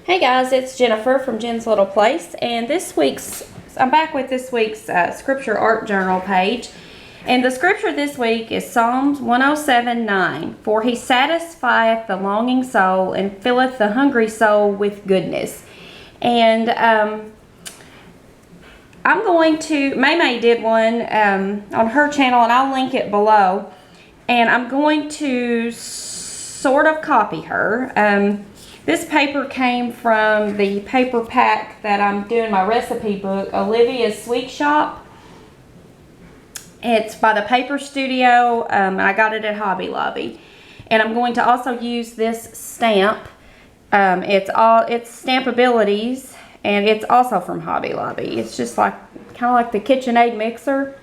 Hey guys, it's Jennifer from Jen's Little Place, and I'm back with this week's Scripture Art Journal page. And the scripture this week is Psalms 107:9. For he satisfieth the longing soul and filleth the hungry soul with goodness. And I'm going to, May did one on her channel, and I'll link it below. And I'm going to sort of copy her. This paper came from the paper pack that I'm doing my recipe book, Olivia's Sweet Shop. It's by the Paper Studio. I got it at Hobby Lobby. And I'm going to also use this stamp. It's Stampabilities, and it's also from Hobby Lobby. It's just like kind of like the KitchenAid mixer.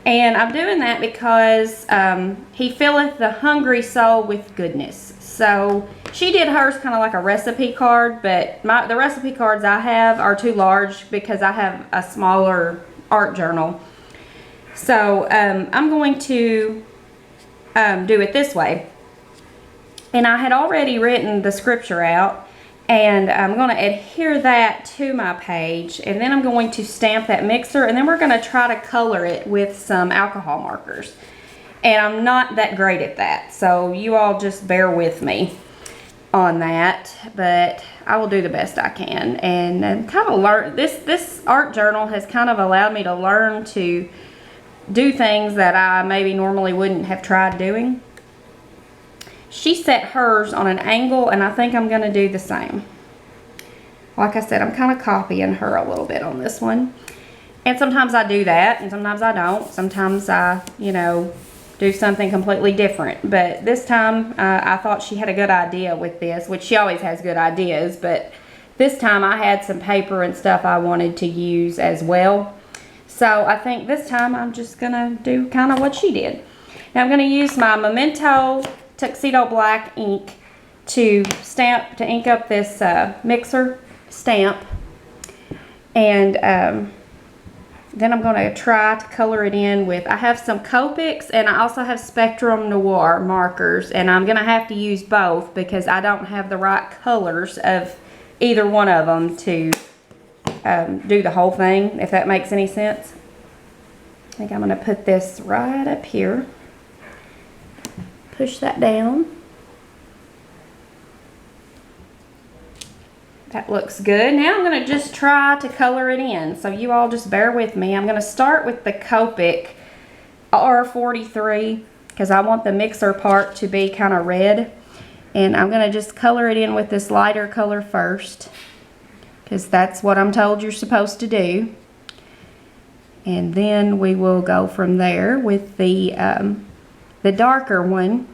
And I'm doing that because he filleth the hungry soul with goodness. So she did hers kind of like a recipe card, but the recipe cards I have are too large because I have a smaller art journal. So I'm going to do it this way. And I had already written the scripture out, and I'm going to adhere that to my page, and then I'm going to stamp that mixer, and then we're going to try to color it with some alcohol markers. And I'm not that great at that, so you all just bear with me on that, but I will do the best I can. And kind of learn, this art journal has kind of allowed me to learn to do things that I maybe normally wouldn't have tried doing. She set hers on an angle, and I think I'm going to do the same. Like I said, I'm kind of copying her a little bit on this one. And sometimes I do that, and sometimes I don't. Sometimes I, do something completely different. But this time, I thought she had a good idea with this, which she always has good ideas. But this time, I had some paper and stuff I wanted to use as well. So I think this time, I'm just going to do kind of what she did. Now, I'm going to use my Memento Tuxedo Black ink to ink up this mixer stamp. And then I'm going to try to color it in with, I have some Copics, and I also have Spectrum Noir markers, and I'm going to have to use both because I don't have the right colors of either one of them to do the whole thing, if that makes any sense. I think I'm going to put this right up here. Push that down. That looks good. Now I'm going to just try to color it in, so you all just bear with me. I'm going to start with the Copic R43 because I want the mixer part to be kind of red. And I'm going to just color it in with this lighter color first because that's what I'm told you're supposed to do. And then we will go from there with the darker one.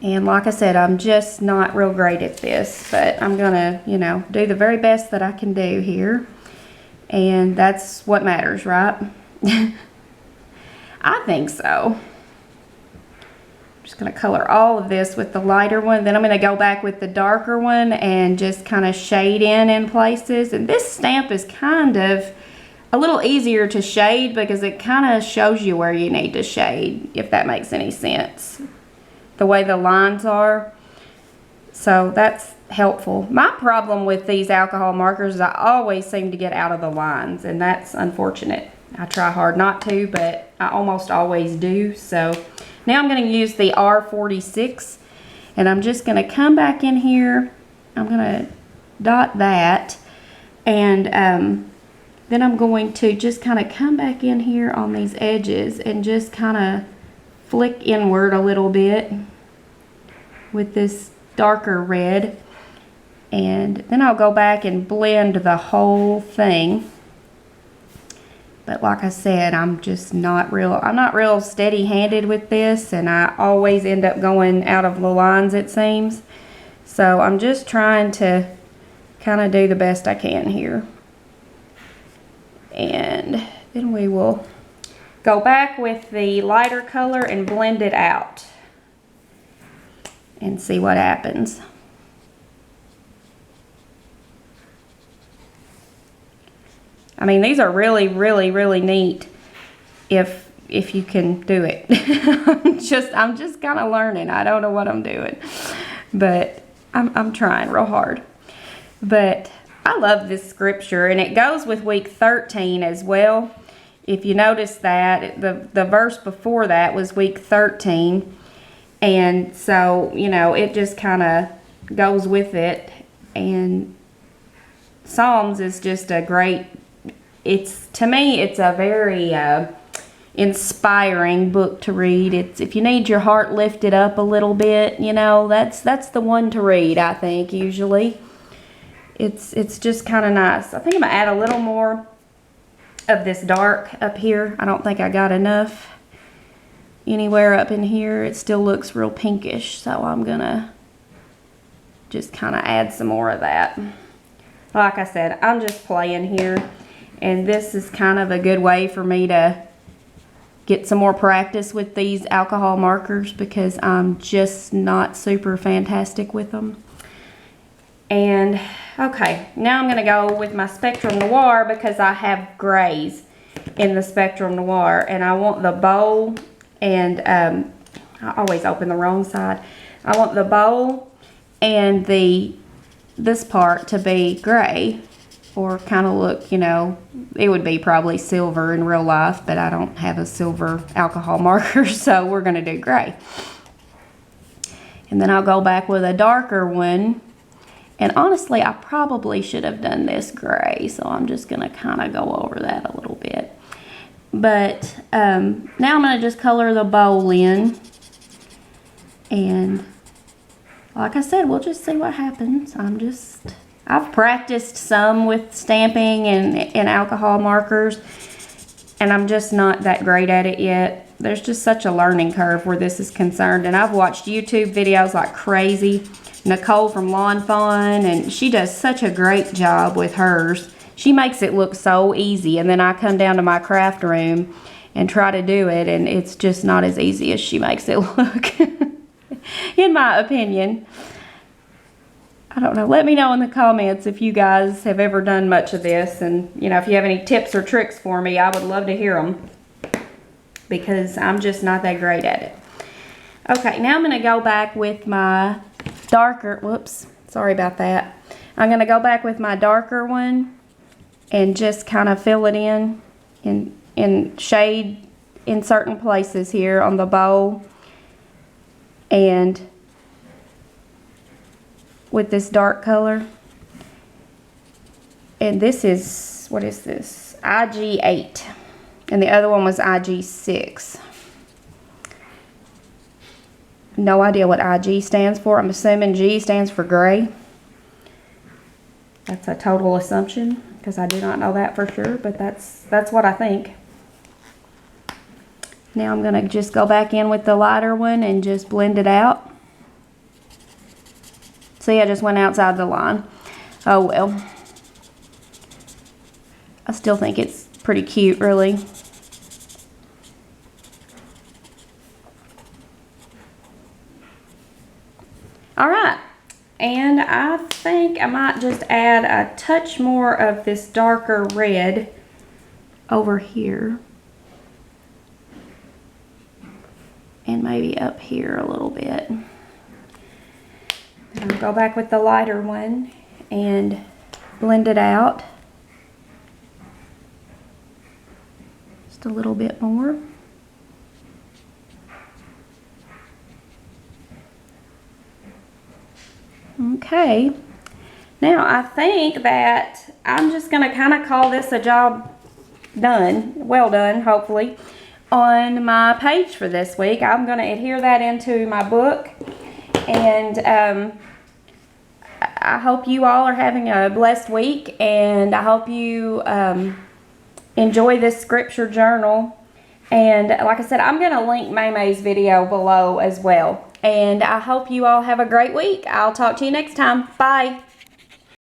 And like I said, I'm just not real great at this, but I'm gonna, do the very best that I can do here. And that's what matters, right? I think so. I'm just gonna color all of this with the lighter one. Then I'm gonna go back with the darker one and just kind of shade in places. And this stamp is kind of a little easier to shade because it kind of shows you where you need to shade, if that makes any sense. The way the lines are. So that's helpful. My problem with these alcohol markers is I always seem to get out of the lines, and that's unfortunate. I try hard not to, but I almost always do. So now I'm going to use the R46, and I'm just going to come back in here. I'm going to dot that, and then I'm going to just kind of come back in here on these edges and just kind of flick inward a little bit with this darker red, and then I'll go back and blend the whole thing. But like I said, I'm not real steady-handed with this, and I always end up going out of the lines, it seems. So I'm just trying to kind of do the best I can here. And then we will go back with the lighter color and blend it out and see what happens. I mean, these are really, really, really neat if you can do it. I'm just kind of learning. I don't know what I'm doing. But I'm trying real hard. But I love this scripture, and it goes with week 13 as well. If you notice that, the verse before that was week 13. And so, you know, it just kind of goes with it. And Psalms is just a great, to me, it's a very inspiring book to read. It's, if you need your heart lifted up a little bit, you know, that's the one to read, I think, usually. It's just kind of nice. I think I'm going to add a little more of this dark up here. I don't think I got enough anywhere up in here. It still looks real pinkish, so I'm going to just kind of add some more of that. Like I said, I'm just playing here, and this is kind of a good way for me to get some more practice with these alcohol markers because I'm just not super fantastic with them. And okay, now I'm going to go with my Spectrum Noir because I have grays in the Spectrum Noir, and I want the bowl, and I always open the wrong side. I want the bowl and this part to be gray, or kind of look, you know, it would be probably silver in real life, but I don't have a silver alcohol marker, so we're going to do gray. And then I'll go back with a darker one. And honestly, I probably should have done this gray, so I'm just going to kind of go over that a little bit. But now I'm going to just color the bowl in. And like I said, we'll just see what happens. I've practiced some with stamping and alcohol markers, and I'm just not that great at it yet. There's just such a learning curve where this is concerned, and I've watched YouTube videos like crazy. Nicole from Lawn Fawn, and she does such a great job with hers. She makes it look so easy, and then I come down to my craft room and try to do it, and it's just not as easy as she makes it look, in my opinion. I don't know. Let me know in the comments if you guys have ever done much of this, and you know, if you have any tips or tricks for me, I would love to hear them because I'm just not that great at it. Okay, now I'm going to go back with my darker, whoops, sorry about that. I'm going to go back with my darker one and just kind of fill it in shade in certain places here on the bowl, and with this dark color. And this is, what is this? IG8, and the other one was IG6. No idea what IG stands for. I'm assuming G stands for gray. That's a total assumption because I do not know that for sure, but that's what I think. Now I'm going to just go back in with the lighter one and just blend it out. See, I just went outside the line. Oh well. I still think it's pretty cute, really. Alright, and I think I might just add a touch more of this darker red over here. And maybe up here a little bit. And I'll go back with the lighter one and blend it out. Just a little bit more. Okay, now I think that I'm just going to kind of call this a job done, well done, hopefully, on my page for this week. I'm going to adhere that into my book, and I hope you all are having a blessed week, and I hope you enjoy this scripture journal. And like I said, I'm going to link May's video below as well. And I hope you all have a great week. I'll talk to you next time. Bye.